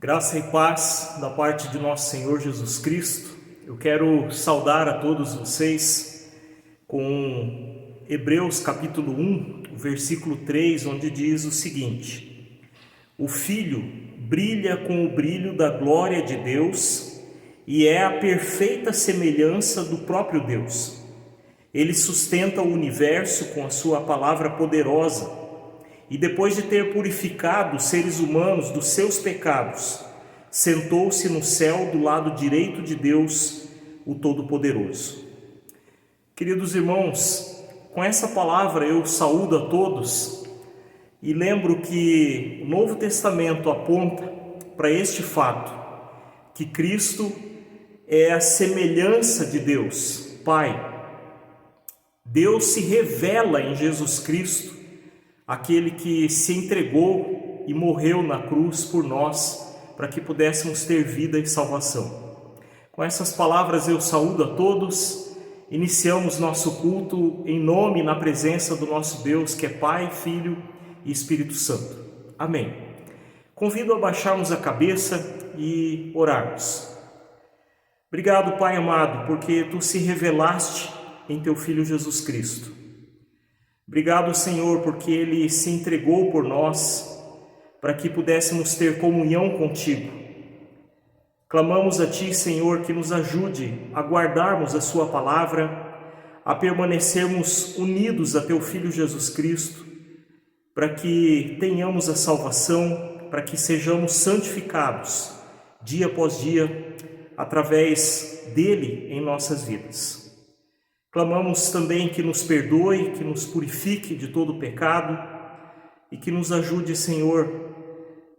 Graça e paz da parte de nosso Senhor Jesus Cristo. Eu quero saudar a todos vocês com Hebreus capítulo 1, versículo 3, onde diz o seguinte: o Filho brilha com o brilho da glória de Deus e é a perfeita semelhança do próprio Deus. Ele sustenta o universo com a sua palavra poderosa e depois de ter purificado os seres humanos dos seus pecados, sentou-se no céu do lado direito de Deus, o Todo-Poderoso. Queridos irmãos, com essa palavra eu saúdo a todos e lembro que o Novo Testamento aponta para este fato, que Cristo é a semelhança de Deus, Pai. Deus se revela em Jesus Cristo, aquele que se entregou e morreu na cruz por nós, para que pudéssemos ter vida e salvação. Com essas palavras eu saúdo a todos, iniciamos nosso culto em nome e na presença do nosso Deus, que é Pai, Filho e Espírito Santo. Amém. Convido a baixarmos a cabeça e orarmos. Obrigado, Pai amado, porque Tu se revelaste em Teu Filho Jesus Cristo. Obrigado, Senhor, porque Ele se entregou por nós, para que pudéssemos ter comunhão contigo. Clamamos a Ti, Senhor, que nos ajude a guardarmos a Sua palavra, a permanecermos unidos a Teu Filho Jesus Cristo, para que tenhamos a salvação, para que sejamos santificados dia após dia, através dEle em nossas vidas. Clamamos também que nos perdoe, que nos purifique de todo pecado e que nos ajude, Senhor,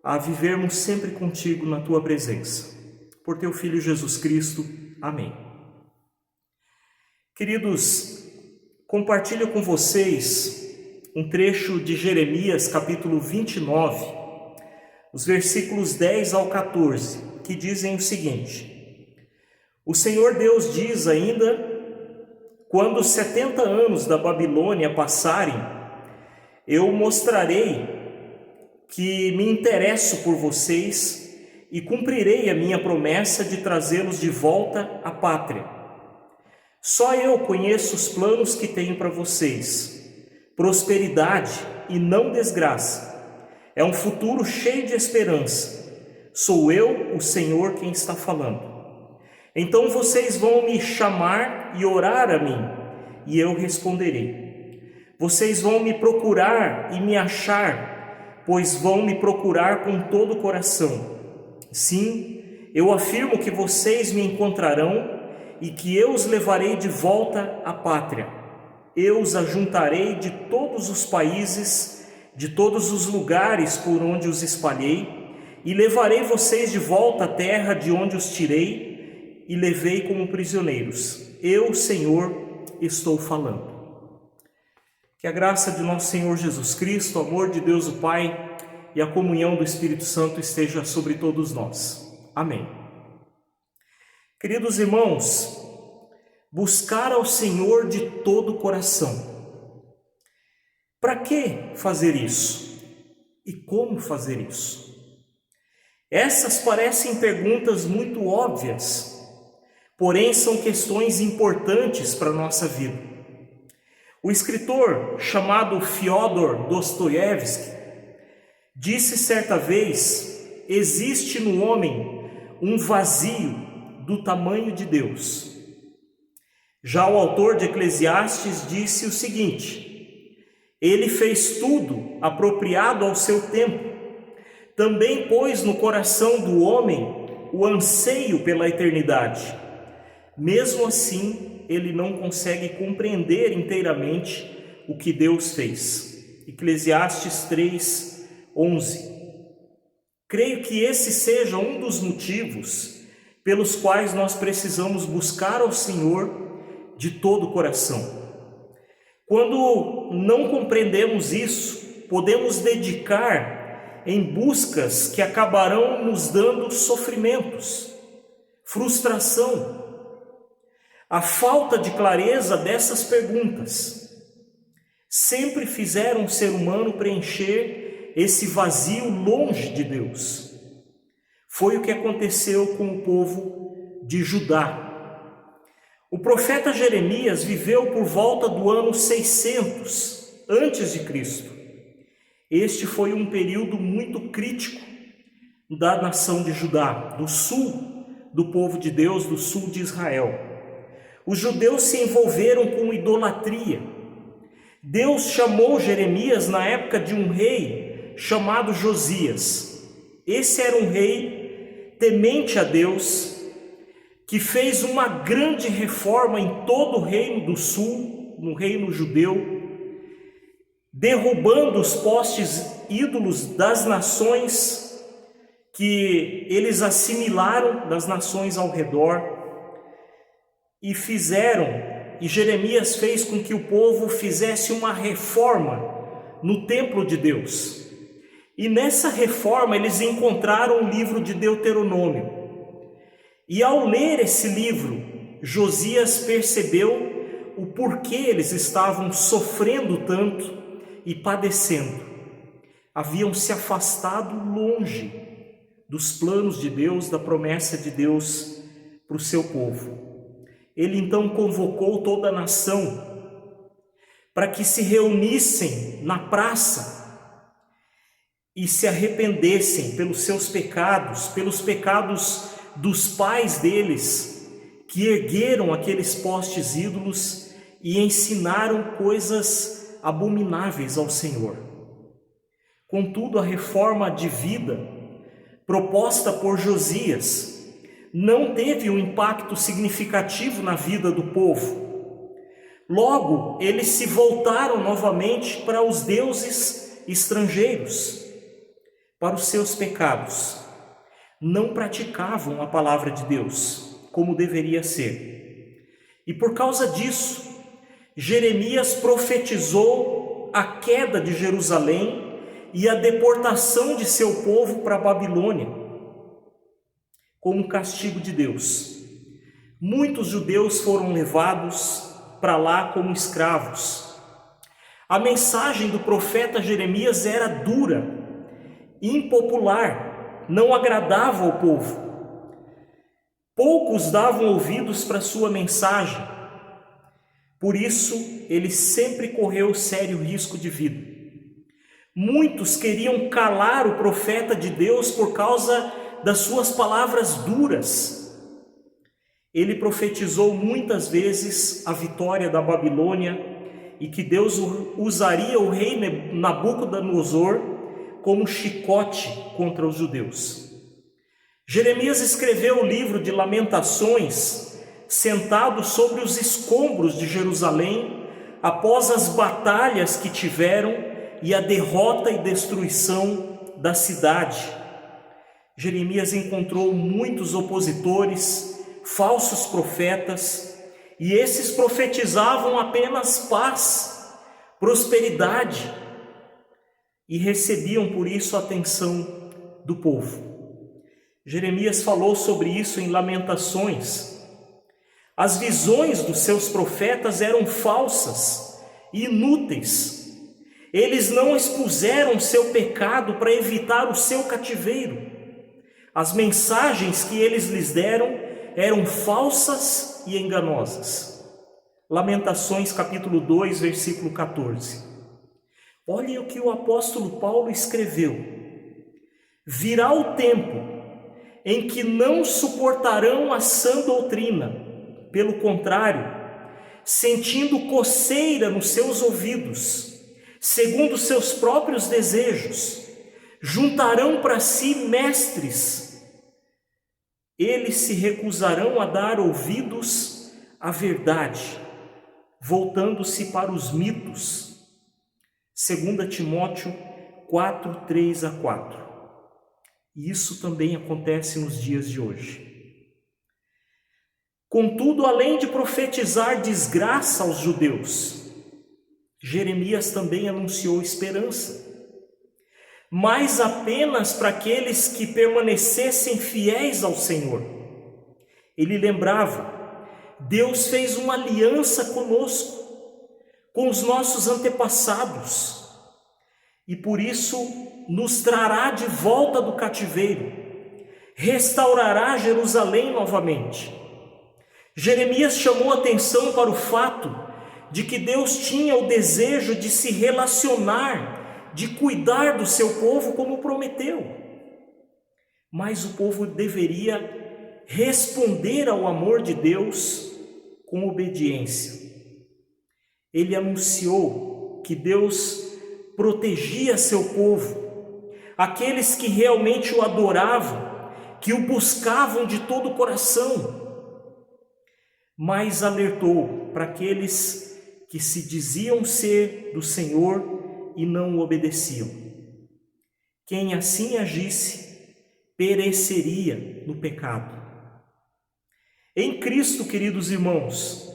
a vivermos sempre contigo na Tua presença. Por Teu Filho Jesus Cristo. Amém. Queridos, compartilho com vocês um trecho de Jeremias, capítulo 29, os versículos 10 ao 14, que dizem o seguinte: o Senhor Deus diz ainda: Quando os 70 anos da Babilônia passarem, eu mostrarei que me interesso por vocês e cumprirei a minha promessa de trazê-los de volta à pátria. Só eu conheço os planos que tenho para vocês: prosperidade e não desgraça. É um futuro cheio de esperança. Sou eu, o Senhor, quem está falando. Então vocês vão me chamar e orar a mim, e eu responderei. Vocês vão me procurar e me achar, pois vão me procurar com todo o coração. Sim, eu afirmo que vocês me encontrarão e que eu os levarei de volta à pátria. Eu os ajuntarei de todos os países, de todos os lugares por onde os espalhei, e levarei vocês de volta à terra de onde os tirei e levei como prisioneiros. Eu, Senhor, estou falando. Que a graça de nosso Senhor Jesus Cristo, o amor de Deus o Pai e a comunhão do Espírito Santo esteja sobre todos nós. Amém. Queridos irmãos, buscar ao Senhor de todo o coração. Para que fazer isso? E como fazer isso? Essas parecem perguntas muito óbvias, porém são questões importantes para a nossa vida. O escritor chamado Fyodor Dostoiévski disse certa vez: existe no homem um vazio do tamanho de Deus. Já o autor de Eclesiastes disse o seguinte: ele fez tudo apropriado ao seu tempo, também pôs no coração do homem o anseio pela eternidade. Mesmo assim, ele não consegue compreender inteiramente o que Deus fez. Eclesiastes 3:11. Creio que esse seja um dos motivos pelos quais nós precisamos buscar ao Senhor de todo o coração. Quando não compreendemos isso, podemos dedicar em buscas que acabarão nos dando sofrimentos, frustração. A falta de clareza dessas perguntas sempre fizeram o ser humano preencher esse vazio longe de Deus. Foi o que aconteceu com o povo de Judá. O profeta Jeremias viveu por volta do ano 600 antes de Cristo. Este foi um período muito crítico da nação de Judá, do sul do povo de Deus, do sul de Israel. Os judeus se envolveram com idolatria. Deus chamou Jeremias na época de um rei chamado Josias. Esse era um rei temente a Deus, que fez uma grande reforma em todo o reino do sul, no reino judeu, derrubando os postes ídolos das nações que eles assimilaram, das nações ao redor. E Jeremias fez com que o povo fizesse uma reforma no templo de Deus. E nessa reforma eles encontraram o livro de Deuteronômio. E ao ler esse livro, Josias percebeu o porquê eles estavam sofrendo tanto e padecendo. Haviam se afastado longe dos planos de Deus, da promessa de Deus para o seu povo. Ele então convocou toda a nação para que se reunissem na praça e se arrependessem pelos seus pecados, pelos pecados dos pais deles, que ergueram aqueles postes ídolos e ensinaram coisas abomináveis ao Senhor. Contudo, a reforma de vida proposta por Josias não teve um impacto significativo na vida do povo. Logo, eles se voltaram novamente para os deuses estrangeiros, para os seus pecados. Não praticavam a palavra de Deus como deveria ser. E por causa disso, Jeremias profetizou a queda de Jerusalém e a deportação de seu povo para a Babilônia, como castigo de Deus. Muitos judeus foram levados para lá como escravos. A mensagem do profeta Jeremias era dura, impopular, não agradava ao povo. Poucos davam ouvidos para sua mensagem. Por isso, ele sempre correu sério risco de vida. Muitos queriam calar o profeta de Deus por causa das suas palavras duras. Ele profetizou muitas vezes a vitória da Babilônia e que Deus usaria o rei Nabucodonosor como chicote contra os judeus. Jeremias escreveu o livro de Lamentações, sentado sobre os escombros de Jerusalém, após as batalhas que tiveram e a derrota e destruição da cidade. Jeremias encontrou muitos opositores, falsos profetas, e esses profetizavam apenas paz, prosperidade, e recebiam por isso a atenção do povo. Jeremias falou sobre isso em Lamentações. As visões dos seus profetas eram falsas e inúteis. Eles não expuseram seu pecado para evitar o seu cativeiro. As mensagens que eles lhes deram eram falsas e enganosas. Lamentações capítulo 2, versículo 14. Olhem o que o apóstolo Paulo escreveu. Virá o tempo em que não suportarão a sã doutrina, pelo contrário, sentindo coceira nos seus ouvidos, segundo seus próprios desejos, juntarão para si mestres. Eles se recusarão a dar ouvidos à verdade, voltando-se para os mitos. 2 Timóteo 4, 3 a 4. E isso também acontece nos dias de hoje. Contudo, além de profetizar desgraça aos judeus, Jeremias também anunciou esperança, mas apenas para aqueles que permanecessem fiéis ao Senhor. Ele lembrava: Deus fez uma aliança conosco, com os nossos antepassados, e por isso nos trará de volta do cativeiro, restaurará Jerusalém novamente. Jeremias chamou atenção para o fato de que Deus tinha o desejo de se relacionar, de cuidar do seu povo como prometeu. Mas o povo deveria responder ao amor de Deus com obediência. Ele anunciou que Deus protegia seu povo, aqueles que realmente o adoravam, que o buscavam de todo o coração, mas alertou para aqueles que se diziam ser do Senhor e não o obedeciam. Quem assim agisse, pereceria no pecado. Em Cristo, queridos irmãos,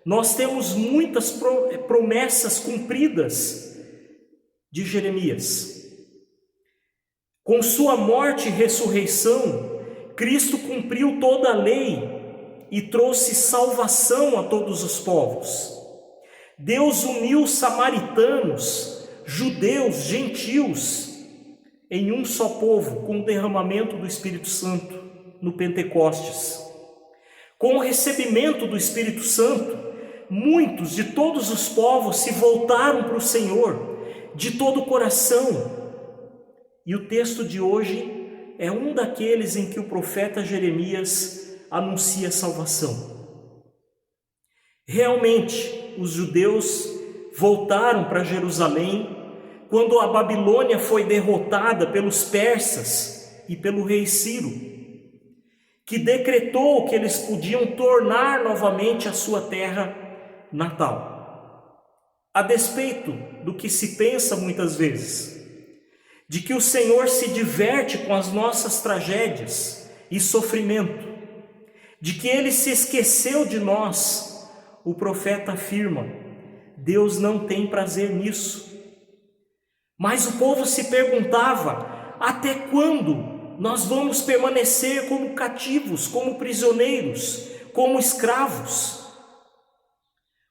nós temos muitas promessas cumpridas de Jeremias. Com sua morte e ressurreição, Cristo cumpriu toda a lei e trouxe salvação a todos os povos. Deus uniu samaritanos, judeus, gentios, em um só povo, com o derramamento do Espírito Santo no Pentecostes. Com o recebimento do Espírito Santo, muitos de todos os povos se voltaram para o Senhor de todo o coração. E o texto de hoje é um daqueles em que o profeta Jeremias anuncia salvação. Realmente, os judeus voltaram para Jerusalém quando a Babilônia foi derrotada pelos persas e pelo rei Ciro, que decretou que eles podiam tornar novamente a sua terra natal. A despeito do que se pensa muitas vezes, de que o Senhor se diverte com as nossas tragédias e sofrimento, de que Ele se esqueceu de nós, o profeta afirma: Deus não tem prazer nisso. Mas o povo se perguntava: até quando nós vamos permanecer como cativos, como prisioneiros, como escravos?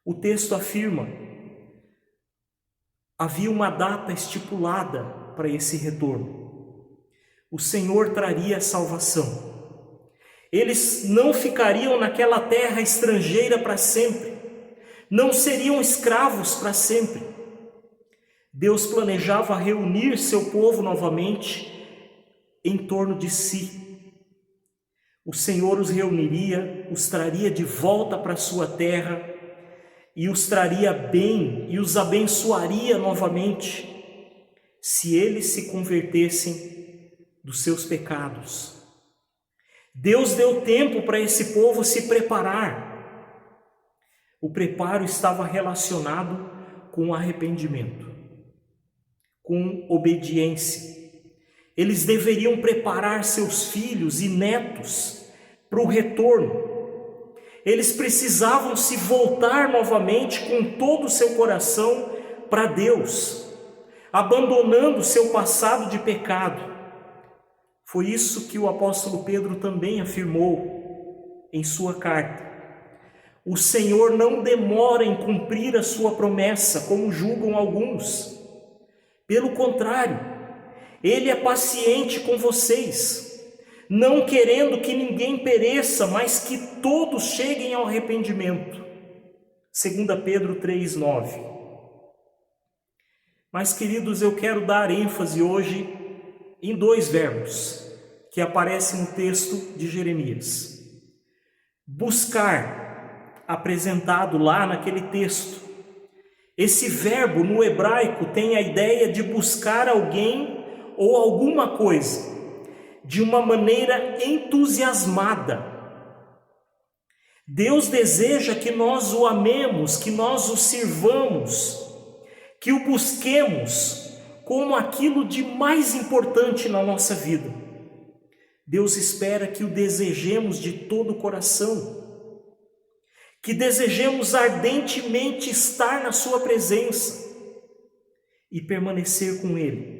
O texto afirma: havia uma data estipulada para esse retorno. O Senhor traria a salvação. Eles não ficariam naquela terra estrangeira para sempre. Não seriam escravos para sempre. Deus planejava reunir seu povo novamente em torno de si. O Senhor os reuniria, os traria de volta para a sua terra e os traria bem e os abençoaria novamente, se eles se convertessem dos seus pecados. Deus deu tempo para esse povo se preparar. O preparo estava relacionado com arrependimento, com obediência. Eles deveriam preparar seus filhos e netos para o retorno. Eles precisavam se voltar novamente com todo o seu coração para Deus, abandonando seu passado de pecado. Foi isso que o apóstolo Pedro também afirmou em sua carta. O Senhor não demora em cumprir a sua promessa, como julgam alguns. Pelo contrário, Ele é paciente com vocês, não querendo que ninguém pereça, mas que todos cheguem ao arrependimento. 2 Pedro 3,9. Mas, queridos, eu quero dar ênfase hoje em 2 verbos que aparecem no texto de Jeremias. Buscar, apresentado lá naquele texto. Esse verbo no hebraico tem a ideia de buscar alguém ou alguma coisa de uma maneira entusiasmada. Deus deseja que nós o amemos, que nós o sirvamos, que o busquemos como aquilo de mais importante na nossa vida. Deus espera que o desejemos de todo o coração, que desejemos ardentemente estar na sua presença e permanecer com Ele.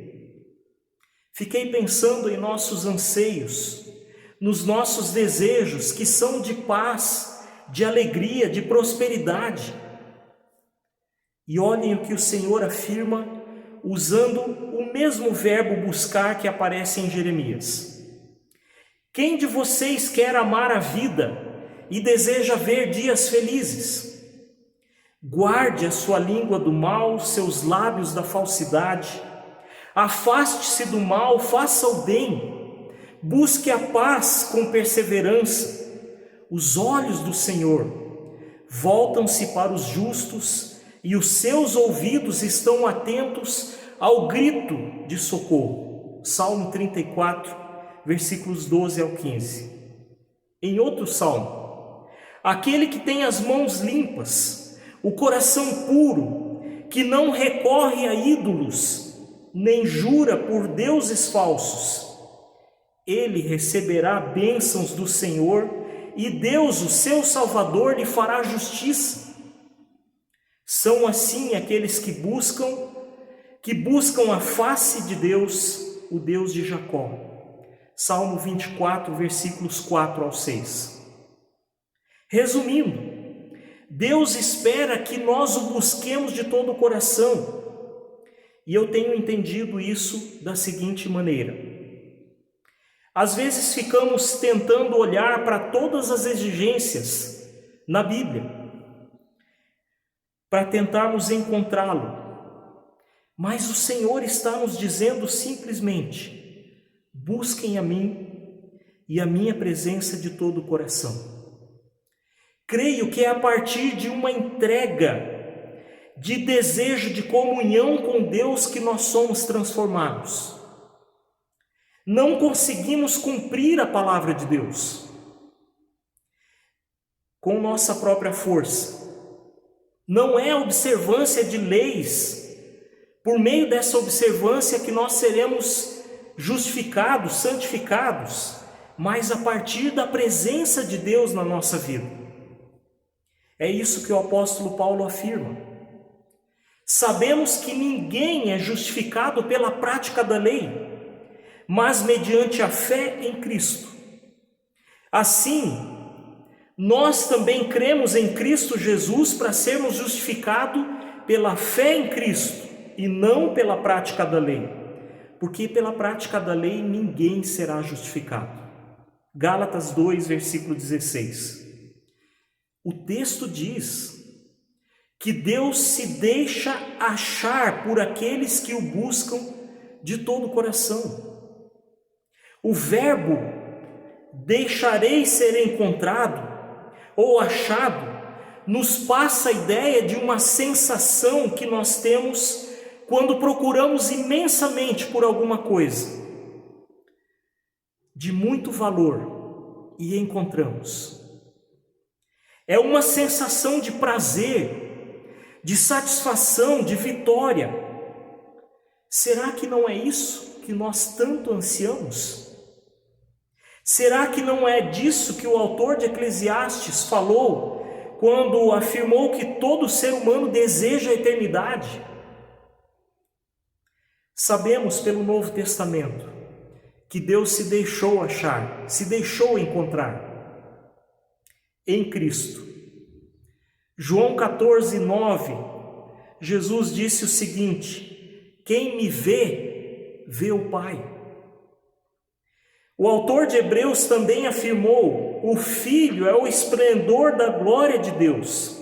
Fiquei pensando em nossos anseios, nos nossos desejos que são de paz, de alegria, de prosperidade. E olhem o que o Senhor afirma usando o mesmo verbo buscar que aparece em Jeremias. Quem de vocês quer amar a vida e deseja ver dias felizes? Guarde a sua língua do mal, seus lábios da falsidade. Afaste-se do mal, faça o bem. Busque a paz com perseverança. Os olhos do Senhor voltam-se para os justos e os seus ouvidos estão atentos ao grito de socorro. Salmo 34, versículos 12 ao 15. Em outro salmo: aquele que tem as mãos limpas, o coração puro, que não recorre a ídolos, nem jura por deuses falsos, ele receberá bênçãos do Senhor, e Deus, o seu Salvador, lhe fará justiça. São assim aqueles que buscam a face de Deus, o Deus de Jacó. Salmo 24, versículos 4 ao 6. Resumindo, Deus espera que nós o busquemos de todo o coração. E eu tenho entendido isso da seguinte maneira: às vezes ficamos tentando olhar para todas as exigências na Bíblia, para tentarmos encontrá-lo, mas o Senhor está nos dizendo simplesmente: busquem a mim e a minha presença de todo o coração. Creio que é a partir de uma entrega, de desejo de comunhão com Deus, que nós somos transformados. Não conseguimos cumprir a palavra de Deus com nossa própria força. Não é a observância de leis, por meio dessa observância, que nós seremos justificados, santificados, mas a partir da presença de Deus na nossa vida. É isso que o apóstolo Paulo afirma. Sabemos que ninguém é justificado pela prática da lei, mas mediante a fé em Cristo. Assim, Nós também cremos em Cristo Jesus para sermos justificados pela fé em Cristo e não pela prática da lei, porque pela prática da lei ninguém será justificado. Gálatas 2, versículo 16. O texto diz que Deus se deixa achar por aqueles que o buscam de todo o coração. O verbo deixarei ser encontrado ou achado nos passa a ideia de uma sensação que nós temos quando procuramos imensamente por alguma coisa de muito valor e encontramos. É uma sensação de prazer, de satisfação, de vitória. Será que não é isso que nós tanto ansiamos? Será que não é disso que o autor de Eclesiastes falou quando afirmou que todo ser humano deseja a eternidade? Sabemos pelo Novo Testamento que Deus se deixou achar, se deixou encontrar em Cristo. João 14, 9, Jesus disse o seguinte: quem me vê, vê o Pai. O autor de Hebreus também afirmou: o Filho é o esplendor da glória de Deus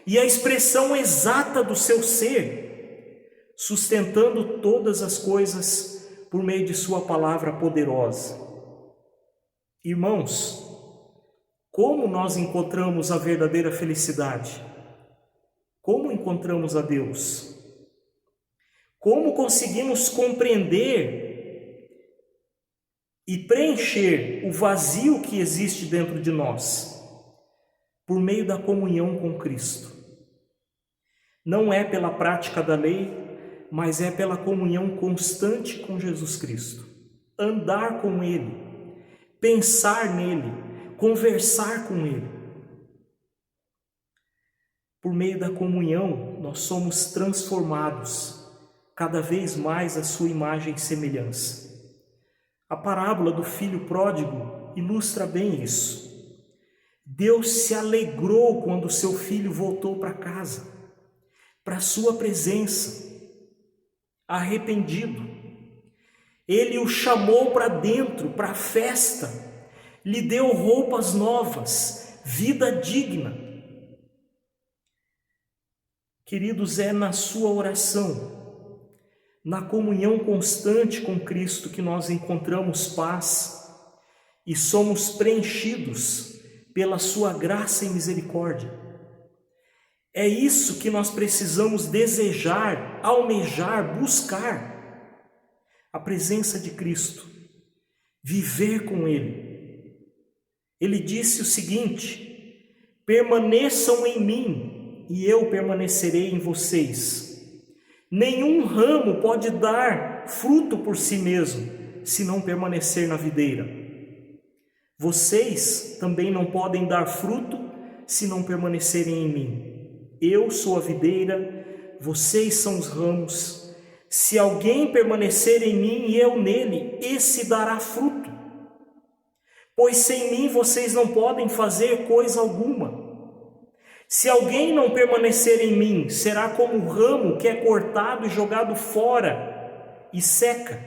e a expressão exata do seu ser, sustentando todas as coisas por meio de sua palavra poderosa. Irmãos, como nós encontramos a verdadeira felicidade? Como encontramos a Deus? Como conseguimos compreender e preencher o vazio que existe dentro de nós? Por meio da comunhão com Cristo. Não é pela prática da lei, mas é pela comunhão constante com Jesus Cristo. Andar com Ele, pensar nele, conversar com Ele. Por meio da comunhão, nós somos transformados cada vez mais à sua imagem e semelhança. A parábola do filho pródigo ilustra bem isso. Deus se alegrou quando seu filho voltou para casa, para sua presença, arrependido. Ele o chamou para dentro, para a festa, lhe deu roupas novas, vida digna. Queridos, é na sua oração, na comunhão constante com Cristo que nós encontramos paz e somos preenchidos pela sua graça e misericórdia. É isso que nós precisamos desejar, almejar, buscar. A presença de Cristo, viver com Ele. Ele disse o seguinte: permaneçam em mim e eu permanecerei em vocês. Nenhum ramo pode dar fruto por si mesmo, se não permanecer na videira. Vocês também não podem dar fruto, se não permanecerem em mim. Eu sou a videira, vocês são os ramos. Se alguém permanecer em mim e eu nele, esse dará fruto. Pois sem mim vocês não podem fazer coisa alguma. Se alguém não permanecer em mim, será como o ramo que é cortado e jogado fora e seca.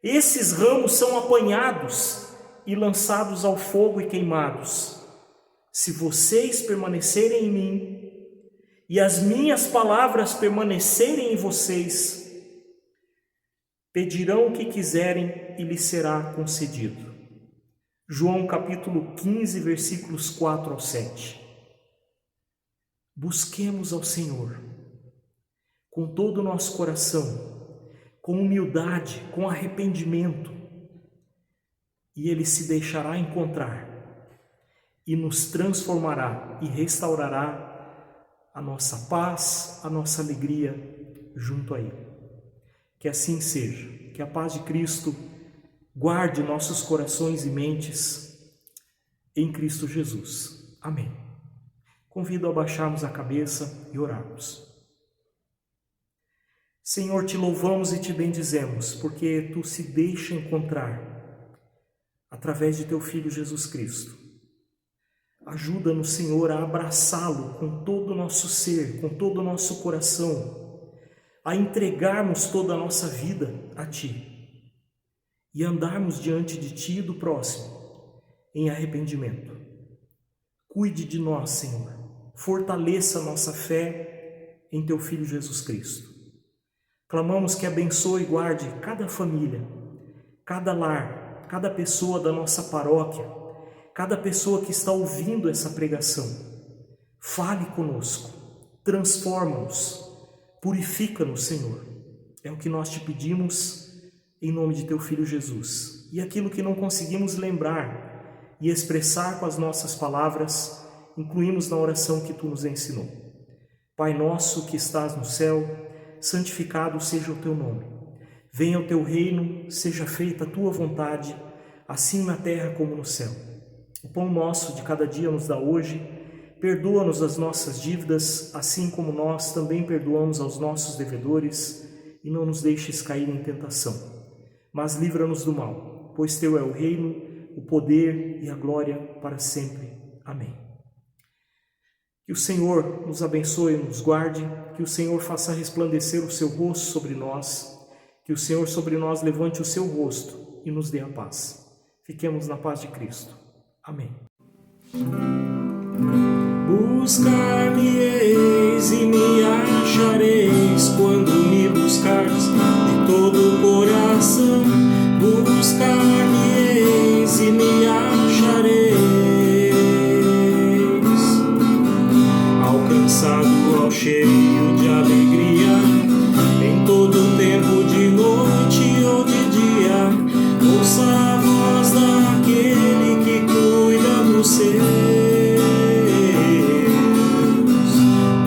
Esses ramos são apanhados e lançados ao fogo e queimados. Se vocês permanecerem em mim e as minhas palavras permanecerem em vocês, pedirão o que quiserem e lhes será concedido. João capítulo 15, versículos 4 ao 7. Busquemos ao Senhor com todo o nosso coração, com humildade, com arrependimento, e Ele se deixará encontrar e nos transformará e restaurará a nossa paz, a nossa alegria junto a Ele. Que assim seja, que a paz de Cristo guarde nossos corações e mentes em Cristo Jesus. Amém. Convido a baixarmos a cabeça e orarmos. Senhor, te louvamos e te bendizemos, porque Tu se deixa encontrar através de Teu Filho Jesus Cristo. Ajuda-nos, Senhor, a abraçá-lo com todo o nosso ser, com todo o nosso coração, a entregarmos toda a nossa vida a Ti e andarmos diante de Ti e do próximo em arrependimento. Cuide de nós, Senhor. Fortaleça a nossa fé em Teu Filho Jesus Cristo. Clamamos que abençoe e guarde cada família, cada lar, cada pessoa da nossa paróquia, cada pessoa que está ouvindo essa pregação. Fale conosco, transforma-nos, purifica-nos, Senhor. É o que nós te pedimos em nome de Teu Filho Jesus. E aquilo que não conseguimos lembrar e expressar com as nossas palavras, incluímos na oração que Tu nos ensinou. Pai nosso que estás no céu, santificado seja o Teu nome. Venha o Teu reino, seja feita a Tua vontade, assim na terra como no céu. O pão nosso de cada dia nos dá hoje. Perdoa-nos as nossas dívidas, assim como nós também perdoamos aos nossos devedores, e não nos deixes cair em tentação, mas livra-nos do mal, pois Teu é o reino, o poder e a glória para sempre. Amém. Que o Senhor nos abençoe e nos guarde, que o Senhor faça resplandecer o Seu rosto sobre nós, que o Senhor sobre nós levante o Seu rosto e nos dê a paz. Fiquemos na paz de Cristo. Amém. Buscar-me-eis e me achareis quando me buscardes de todo o coração. Buscar-me-eis e me achareis, alcançado ao cheio de alegria, em todo tempo de noite ou de dia. Ouça a voz daquele que cuida dos seus.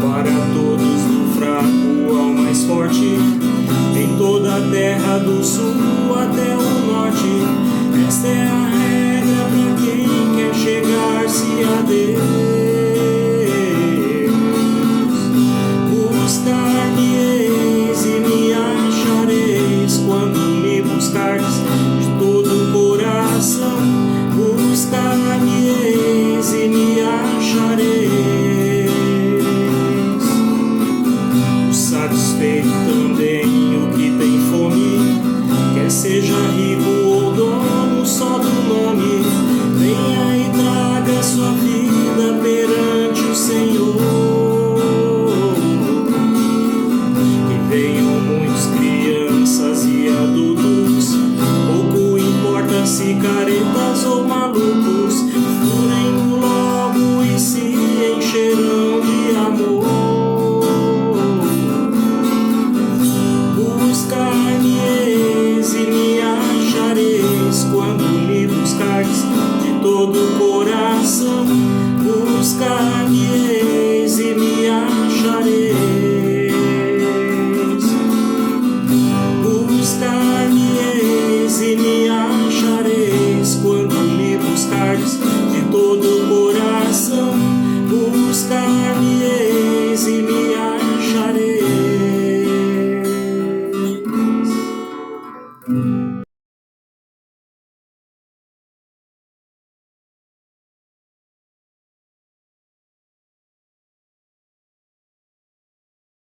Para todos, do fraco ao mais forte, em toda a terra do sul até o norte. Esta é a regra para quem quer chegar-se a Deus. Buscar-me-eis e me achareis quando me buscardes de todo o coração. Buscar-me-eis e me achareis. O satisfeito também o que tem fome, quer seja rico